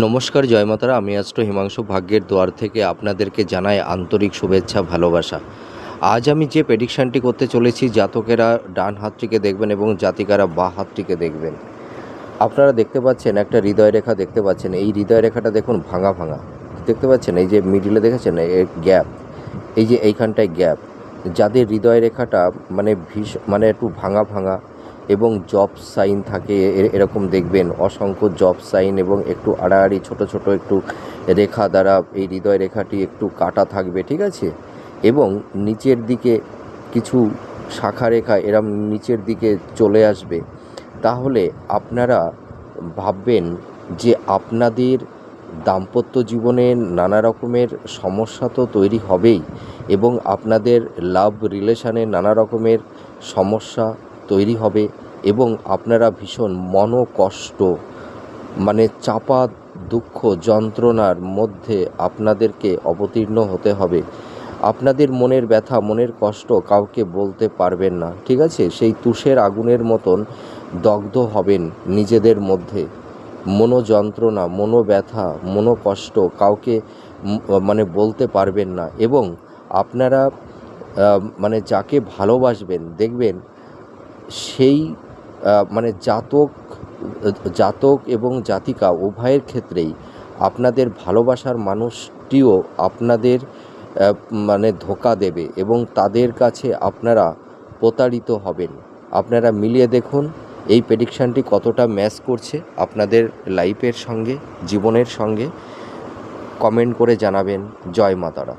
নমস্কার, জয় মাতারা। আমি অ্যাস্ট্রো হিমাংশু ভাগ্যের দুয়ার থেকে আপনাদেরকে জানাই আন্তরিক শুভেচ্ছা, ভালোবাসা। আজ আমি যে প্রেডিকশানটি করতে চলেছি, জাতকেরা ডান হাতটিকে দেখবেন এবং জাতিকারা বাঁ হাতটিকে দেখবেন। আপনারা দেখতে পাচ্ছেন একটা হৃদয় রেখা দেখতে পাচ্ছেন। এই হৃদয় রেখাটা দেখুন ভাঙা ভাঙা দেখতে পাচ্ছেন। এই যে মিডিলে দেখেছেন এর গ্যাপ, এই যে এইখানটায় গ্যাপ, যাদের হৃদয় রেখাটা মানে একটু ভাঙা ভাঙা এবং জব সাইন থাকে এরকম দেখবেন, অসংখ্য জব সাইন এবং একটু আড়াআড়ি ছোট ছোট একটু রেখা দ্বারা এই হৃদয় রেখাটি একটু কাটা থাকবে, ঠিক আছে। এবং নিচের দিকে কিছু শাখা রেখা এরম নিচের দিকে চলে আসবে। তাহলে আপনারা ভাববেন যে আপনাদের দাম্পত্য জীবনে নানা রকমের সমস্যা তো তৈরি হবেই, এবং আপনাদের লাভ রিলেশানে নানা রকমের সমস্যা তৈরি হবে, এবং আপনারা ভীষণ মনোকষ্ট চাপা দুঃখ যন্ত্রণার মধ্যে আপনাদেরকে অবতীর্ণ হতে হবে। আপনাদের মনের ব্যথা, মনের কষ্ট কাউকে বলতে পারবেন না, ঠিক আছে। সেই তুষের আগুনের মতন দগ্ধ হবেন নিজেদের মধ্যে। মনোযন্ত্রণা, মনোব্যথা, মনোকষ্ট কাউকে বলতে পারবেন না। এবং আপনারা যাকে ভালোবাসবেন দেখবেন সেই জাতক এবং জাতিকা উভয়ের ক্ষেত্রেই আপনাদের ভালোবাসার মানুষটিও আপনাদের ধোঁকা দেবে এবং তাদের কাছে আপনারা প্রতারিত হবেন। আপনারা মিলিয়ে দেখুন এই প্রেডিকশানটি কতটা ম্যাচ করছে আপনাদের লাইফের সঙ্গে, জীবনের সঙ্গে। কমেন্ট করে জানাবেন। জয় মা তারা।